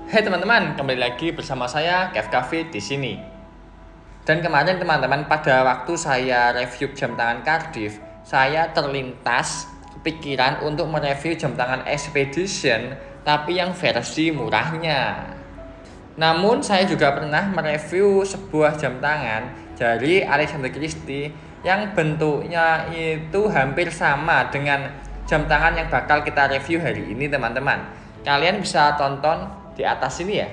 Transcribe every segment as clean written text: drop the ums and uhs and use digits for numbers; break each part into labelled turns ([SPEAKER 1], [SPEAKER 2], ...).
[SPEAKER 1] Hai teman-teman, kembali lagi bersama saya Kev Cafe di sini. Dan kemarin teman-teman, pada waktu saya review jam tangan Cardiff, saya terlintas pikiran untuk mereview jam tangan Expedition, tapi yang versi murahnya. Namun saya juga pernah mereview sebuah jam tangan dari Alexander Christie yang bentuknya itu hampir sama dengan jam tangan yang bakal kita review hari ini teman-teman. Kalian bisa tonton di atas ini ya.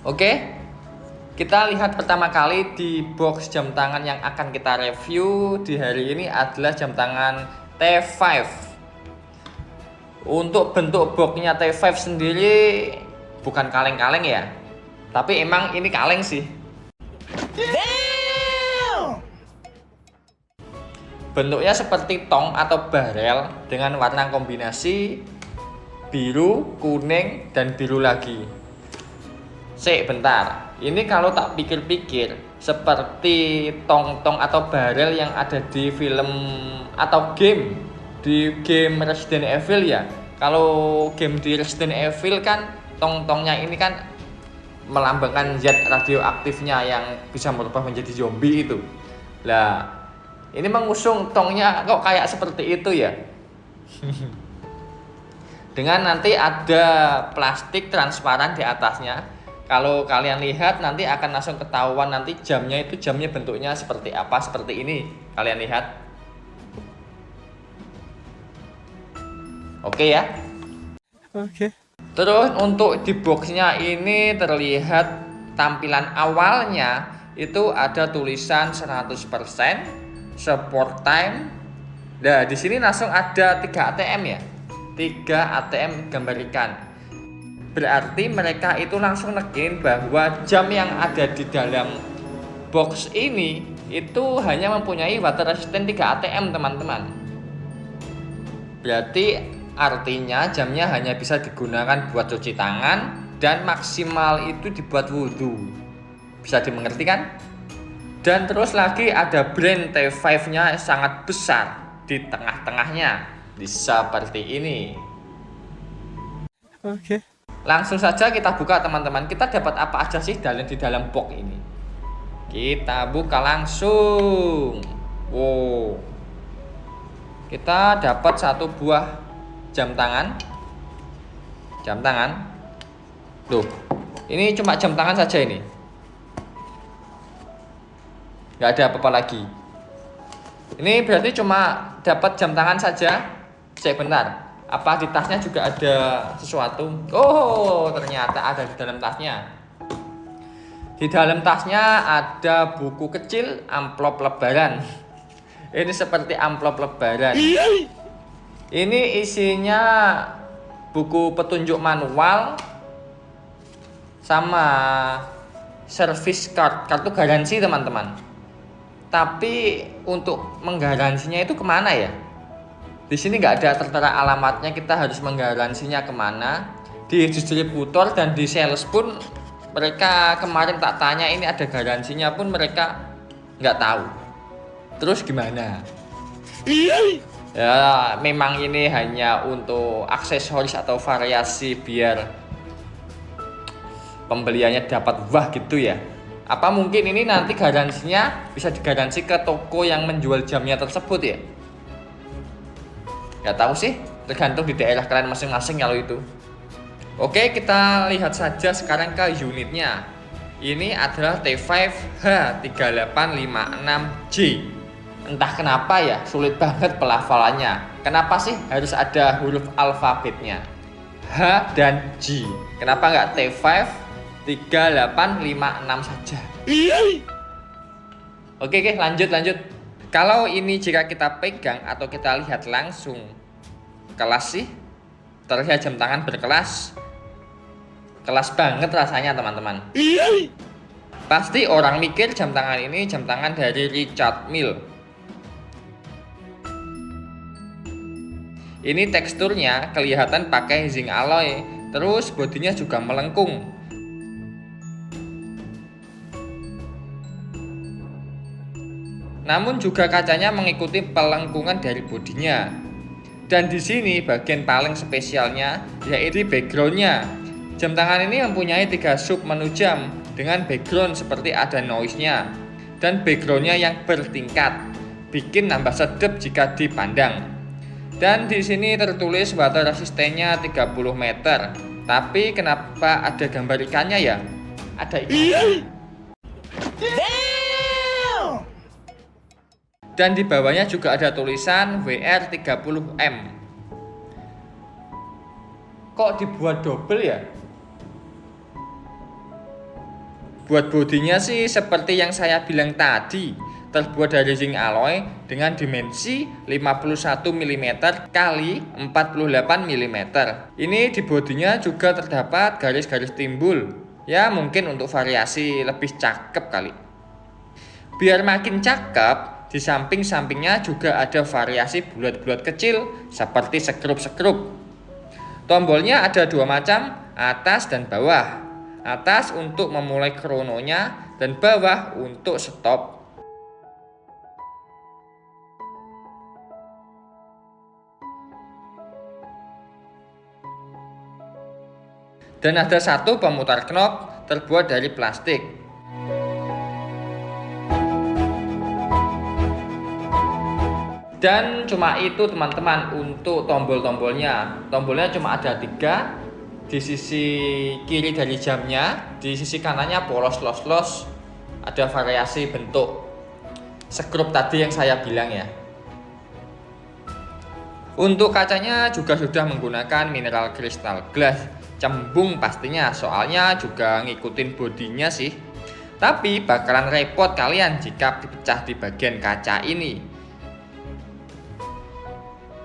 [SPEAKER 1] Oke, kita lihat pertama kali di box jam tangan yang akan kita review di hari ini adalah jam tangan T5. Untuk bentuk boxnya T5 sendiri bukan kaleng-kaleng ya, tapi emang ini kaleng sih. Bentuknya seperti tong atau barel dengan warna kombinasi biru, kuning, dan biru lagi. Bentar, ini kalau tak pikir-pikir seperti tong-tong atau barel yang ada di film atau game di game Resident Evil ya. Kalau game di Resident Evil kan tong-tongnya ini kan melambangkan zat radioaktifnya yang bisa merubah menjadi zombie itu. Lah, ini mengusung tongnya kok kayak seperti itu ya. Dengan nanti ada plastik transparan di atasnya. Kalau kalian lihat nanti akan langsung ketahuan nanti jamnya bentuknya seperti apa, seperti ini. Kalian lihat. Oke ya. Oke. Terus untuk di boxnya ini terlihat tampilan awalnya itu ada tulisan 100% support time. Nah, di sini langsung ada 3 ATM ya. 3 ATM gambar ikan. Berarti mereka itu langsung nekin bahwa jam yang ada di dalam box ini itu hanya mempunyai water resistant 3 ATM teman-teman. Berarti artinya jamnya hanya bisa digunakan buat cuci tangan dan maksimal itu dibuat wudhu. Bisa dimengerti kan? Dan terus lagi ada brand T5-nya sangat besar di tengah-tengahnya. Seperti ini. Oke. Langsung saja kita buka teman-teman. Kita dapat apa aja sih di dalam box ini? Kita buka langsung. Wow. Kita dapat satu buah jam tangan. Jam tangan. Tuh. Ini cuma jam tangan saja ini. Gak ada apa-apa lagi. Ini berarti cuma dapat jam tangan saja. Benar. Apa di tasnya juga ada sesuatu? Oh, ternyata ada di dalam tasnya. Di dalam tasnya ada buku kecil, amplop lebaran. Ini seperti amplop lebaran. Ini isinya buku petunjuk manual sama service card, kartu garansi teman-teman. Tapi untuk menggaransinya itu kemana ya? Di sini nggak ada tertera alamatnya, kita harus menggaransinya kemana. Di distributor dan di sales pun mereka kemarin tak tanya ini ada garansinya pun mereka nggak tahu. Terus gimana? Ya memang ini hanya untuk aksesoris atau variasi biar pembeliannya dapat wah gitu ya. Apa mungkin ini nanti garansinya bisa digaransi ke toko yang menjual jamnya tersebut ya? Gak tahu sih, tergantung di daerah kalian masing-masing kalau itu. Oke, kita lihat saja sekarang ke unitnya. Ini adalah T5H3856J. Entah kenapa ya, sulit banget pelafalannya. Kenapa sih harus ada huruf alfabetnya? H dan J. Kenapa nggak T53856 saja? Oke, lanjut. Kalau ini jika kita pegang atau kita lihat langsung, kelas sih, terlihat jam tangan berkelas. Kelas banget rasanya teman-teman. Pasti orang mikir jam tangan ini jam tangan dari Richard Mille. Ini teksturnya kelihatan pakai zinc alloy, terus bodinya juga melengkung. Namun juga kacanya mengikuti pelengkungan dari bodinya. Dan di sini bagian paling spesialnya yaitu backgroundnya. Jam tangan ini mempunyai 3 sub menu jam dengan background seperti ada noise-nya dan background-nya yang bertingkat, bikin nambah sedap jika dipandang. Dan di sini tertulis water resistennya 30 meter. Tapi kenapa ada gambar ikannya ya? Ada ikan. Dan di bawahnya juga ada tulisan WR30M. Kok dibuat double ya? Buat bodinya sih seperti yang saya bilang tadi, terbuat dari zinc alloy dengan dimensi 51 mm kali 48 mm. Ini di bodinya juga terdapat garis-garis timbul. Ya mungkin untuk variasi lebih cakep kali. Biar makin cakep, di samping-sampingnya juga ada variasi bulat-bulat kecil seperti sekrup-sekrup. Tombolnya ada 2 macam, atas dan bawah. Atas untuk memulai krononya dan bawah untuk stop. Dan ada 1 pemutar knob terbuat dari plastik. Dan cuma itu teman-teman untuk tombol-tombolnya. Tombolnya cuma ada 3. Di sisi kiri dari jamnya, di sisi kanannya polos los-los. Ada variasi bentuk skrup tadi yang saya bilang ya. Untuk kacanya juga sudah menggunakan mineral crystal glass. Cembung pastinya, soalnya juga ngikutin bodinya sih. Tapi bakalan repot kalian jika dipecah di bagian kaca ini.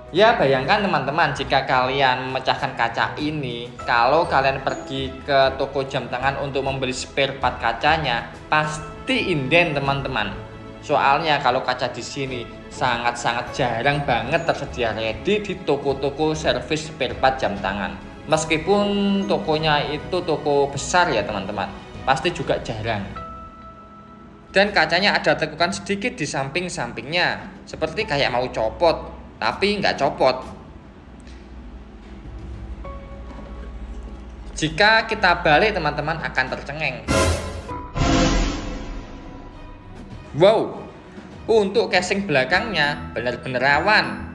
[SPEAKER 1] Ya bayangkan teman-teman, jika kalian memecahkan kaca ini, kalau kalian pergi ke toko jam tangan untuk membeli spare part kacanya, pasti inden teman-teman. Soalnya kalau kaca di sini sangat-sangat jarang banget tersedia ready di toko-toko servis spare part jam tangan. Meskipun tokonya itu toko besar ya teman-teman, pasti juga jarang. Dan kacanya ada tekukan sedikit di samping-sampingnya, seperti kayak mau copot. Tapi nggak copot. Jika kita balik teman-teman akan tercengeng. Wow, untuk casing belakangnya benar-benar rawan.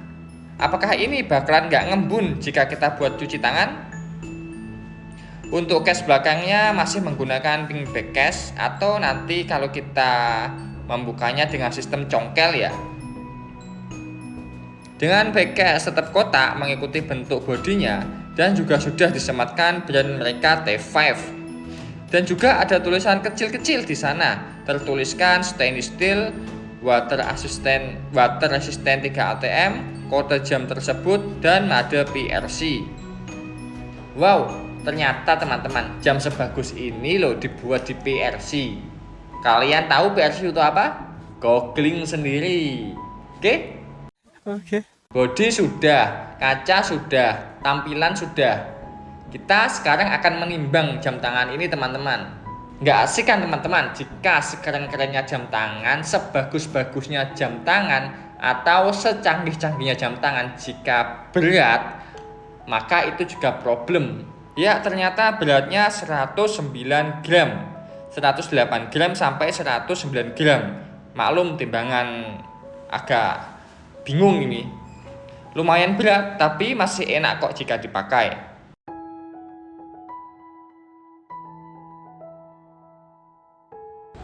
[SPEAKER 1] Apakah ini bakalan nggak ngembun jika kita buat cuci tangan? Untuk case belakangnya masih menggunakan pink back case, atau nanti kalau kita membukanya dengan sistem congkel ya. Dengan backcase tetap kotak mengikuti bentuk bodinya dan juga sudah disematkan brand mereka T5. Dan juga ada tulisan kecil-kecil di sana, tertuliskan stainless steel, water resistant 3 ATM, kode jam tersebut dan mode PRC. Wow, ternyata teman-teman, jam sebagus ini loh dibuat di PRC. Kalian tahu PRC itu apa? Googling sendiri. Oke? Oke. Bodi sudah, kaca sudah, tampilan sudah. Kita sekarang akan menimbang jam tangan ini teman-teman. Nggak asik kan teman-teman jika sekeren-kerennya jam tangan, sebagus-bagusnya jam tangan, atau secanggih-canggihnya jam tangan, jika berat, maka itu juga problem. Ya ternyata beratnya 109 gram, 108 gram sampai 109 gram. Maklum timbangan agak bingung ini. Lumayan berat tapi masih enak kok jika dipakai.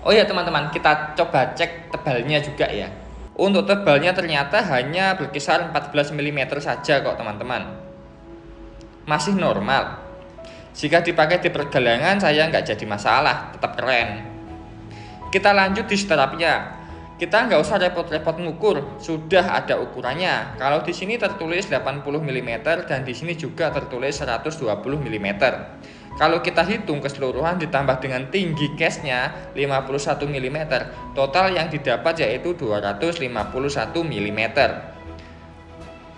[SPEAKER 1] Oh ya teman-teman, kita coba cek tebalnya juga ya. Untuk tebalnya ternyata hanya berkisar 14 mm saja kok teman-teman. Masih normal. Jika dipakai di pergelangan saya nggak jadi masalah, tetap keren. Kita lanjut di seterapnya. Kita nggak usah repot-repot ngukur, sudah ada ukurannya. Kalau di sini tertulis 80 mm dan di sini juga tertulis 120 mm. Kalau kita hitung keseluruhan ditambah dengan tinggi case-nya 51 mm, total yang didapat yaitu 251 mm.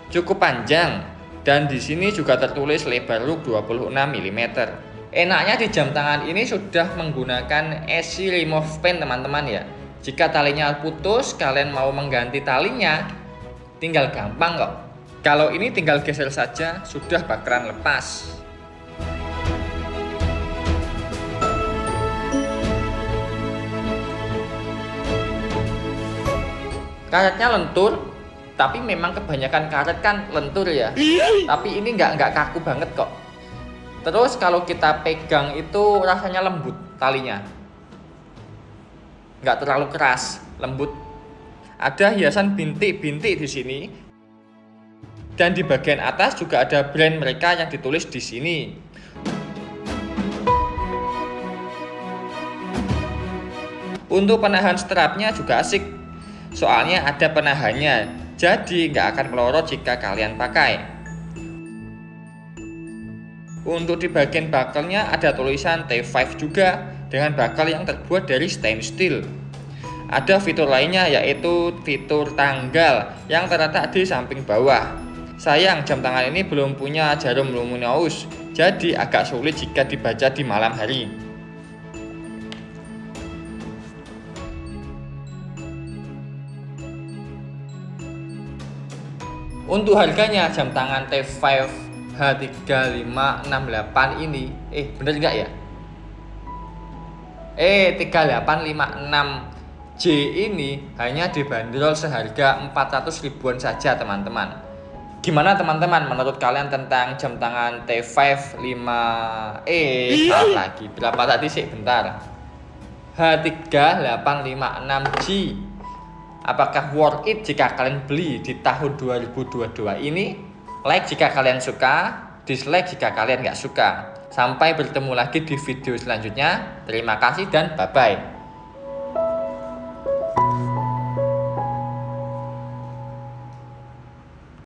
[SPEAKER 1] Cukup panjang dan di sini juga tertulis lebar loop 26 mm. Enaknya di jam tangan ini sudah menggunakan easy remove pen teman-teman ya. Jika talinya putus, kalian mau mengganti talinya, tinggal gampang kok. Kalau ini tinggal geser saja, sudah bakalan lepas. Karetnya lentur, tapi memang kebanyakan karet kan lentur ya. Tapi ini nggak kaku banget kok. Terus kalau kita pegang itu rasanya lembut talinya. Nggak terlalu keras, lembut. Ada hiasan bintik-bintik di sini. Dan di bagian atas juga ada brand mereka yang ditulis di sini. Untuk penahan strapnya juga asik. Soalnya ada penahannya, jadi nggak akan melorot jika kalian pakai. Untuk di bagian bakalnya ada tulisan T5 juga dengan bakal yang terbuat dari stainless steel. Ada fitur lainnya yaitu fitur tanggal yang terletak di samping bawah. Sayang jam tangan ini belum punya jarum luminous, jadi agak sulit jika dibaca di malam hari. Untuk harganya jam tangan T5 H3568 ini bener nggak ya? 3856J ini hanya dibanderol seharga 400 ribuan saja teman-teman. Gimana teman-teman menurut kalian tentang jam tangan T5 salah lagi, berapa tadi sih, bentar, H3856J. Apakah worth it jika kalian beli di tahun 2022 ini? Like jika kalian suka, dislike jika kalian nggak suka. Sampai bertemu lagi di video selanjutnya. Terima kasih dan bye-bye.